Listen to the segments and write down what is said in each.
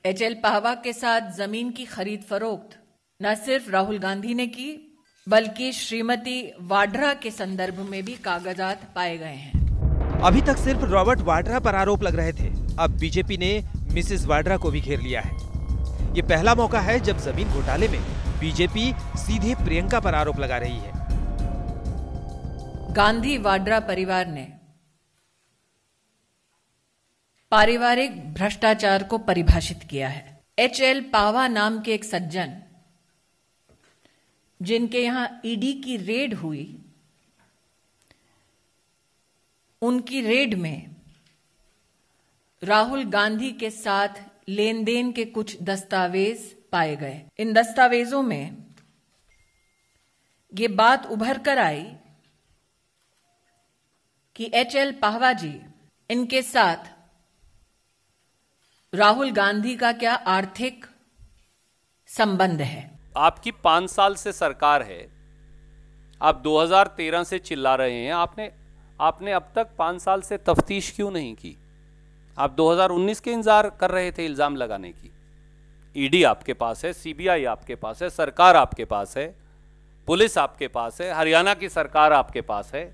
HL Pahwa के साथ जमीन की खरीद फरोख्त न सिर्फ राहुल गांधी ने की, बल्कि श्रीमती वाड्रा के संदर्भ में भी कागजात पाए गए हैं। अभी तक सिर्फ रॉबर्ट वाड्रा पर आरोप लग रहे थे, अब बीजेपी ने मिसेस वाड्रा को भी घेर लिया है। ये पहला मौका है जब जमीन घोटाले में बीजेपी सीधे प्रियंका पर आरोप लगा रही है। गांधी वाड्रा परिवार ने पारिवारिक भ्रष्टाचार को परिभाषित किया है। एचएल पाहवा नाम के एक सज्जन, जिनके यहां ईडी की रेड हुई, उनकी रेड में राहुल गांधी के साथ लेन देन के कुछ दस्तावेज पाए गए। इन दस्तावेजों में ये बात उभर कर आई कि एचएल पाहवा जी, इनके साथ राहुल गांधी का क्या आर्थिक संबंध है। आपकी 5 साल से सरकार है, आप 2013 से चिल्ला रहे हैं। आपने अब तक 5 साल से तफ्तीश क्यों नहीं की? आप 2019 के इंतजार कर रहे थे इल्जाम लगाने की। ईडी आपके पास है, सीबीआई आपके पास है, सरकार आपके पास है, पुलिस आपके पास है, हरियाणा की सरकार आपके पास है।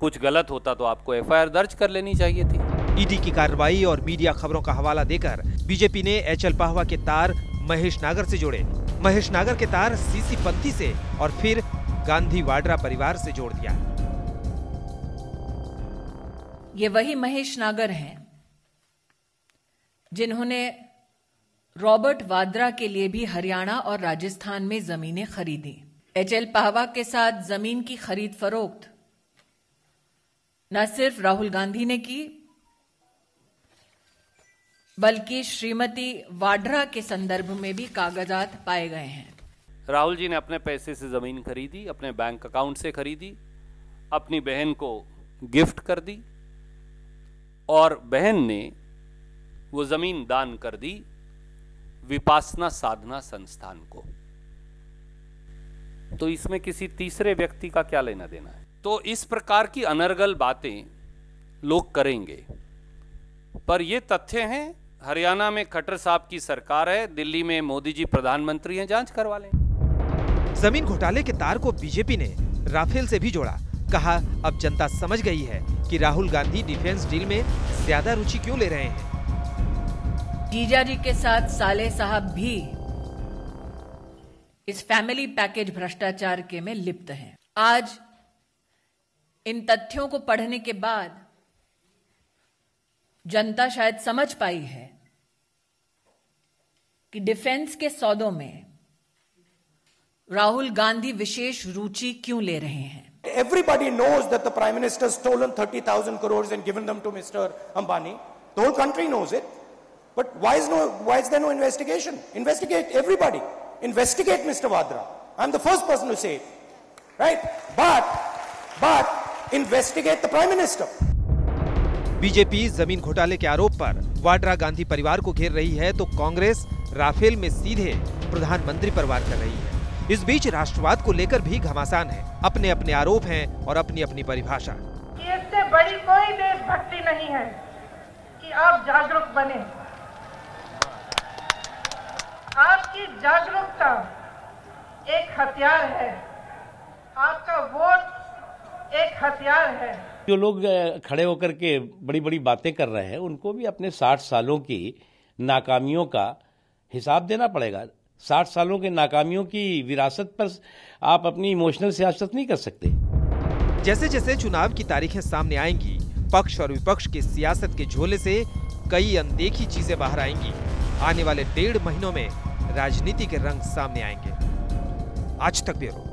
कुछ गलत होता तो आपको एफआईआर दर्ज कर लेनी चाहिए थी। ईडी की कार्रवाई और मीडिया खबरों का हवाला देकर बीजेपी ने एचएल पाहवा के तार महेश नागर से जोड़े, महेश नागर के तार सीसी पंथी से और फिर गांधी वाड्रा परिवार से जोड़ दिया। ये वही महेश नागर हैं जिन्होंने रॉबर्ट वाड्रा के लिए भी हरियाणा और राजस्थान में जमीनें खरीदी। एचएल पाहवा के साथ जमीन की खरीद फरोख्त न सिर्फ राहुल गांधी ने की, बल्कि श्रीमती वाड्रा के संदर्भ में भी कागजात पाए गए हैं। राहुल जी ने अपने पैसे से जमीन खरीदी, अपने बैंक अकाउंट से खरीदी, अपनी बहन को गिफ्ट कर दी और बहन ने वो जमीन दान कर दी विपासना साधना संस्थान को। तो इसमें किसी तीसरे व्यक्ति का क्या लेना देना है? तो इस प्रकार की अनर्गल बातें लोग करेंगे, पर ये तथ्य हैं। हरियाणा में खट्टर साहब की सरकार है, दिल्ली में मोदी जी प्रधानमंत्री हैं, जांच करवा लें। जमीन घोटाले के तार को बीजेपी ने राफेल से भी जोड़ा। कहा, अब जनता समझ गई है कि राहुल गांधी डिफेंस डील में ज्यादा रुचि क्यों ले रहे हैं। जीजा जी के साथ साले साहब भी इस फैमिली पैकेज भ्रष्टाचार के में लिप्त हैं। आज इन तथ्यों को पढ़ने के बाद जनता शायद समझ पाई है कि डिफेंस के सौदों में राहुल गांधी विशेष रुचि क्यों ले रहे हैं। Everybody knows that the Prime Minister has stolen 30,000 crores and given them to Mr. Ambani. The whole country knows it. But why is there no investigation? Investigate everybody. Investigate Mr. Vadra. I'm the first person to say it. Right? But investigate the Prime Minister. BJP जमीन घोटाले के आरोप पर वाड्रा गांधी परिवार को घेर रही है, तो कांग्रेस राफेल में सीधे प्रधानमंत्री पर वार कर रही है। इस बीच राष्ट्रवाद को लेकर भी घमासान है। अपने अपने आरोप हैं और अपनी अपनी परिभाषा। इससे बड़ी कोई देशभक्ति नहीं है कि आप जागरूक बने। आपकी जागरूकता एक हथियार है, आपका वोट एक हथियार है। जो लोग खड़े होकर के बड़ी बड़ी बातें कर रहे हैं, उनको भी अपने 60 सालों की नाकामियों का हिसाब देना पड़ेगा। 60 सालों के नाकामियों की विरासत पर आप अपनी इमोशनल सियासत नहीं कर सकते। जैसे जैसे चुनाव की तारीखें सामने आएंगी, पक्ष और विपक्ष की सियासत के झोले से कई अनदेखी चीजें बाहर आएंगी। आने वाले 1.5 महीनों में राजनीति के रंग सामने आएंगे। आज तक ब्यूरो।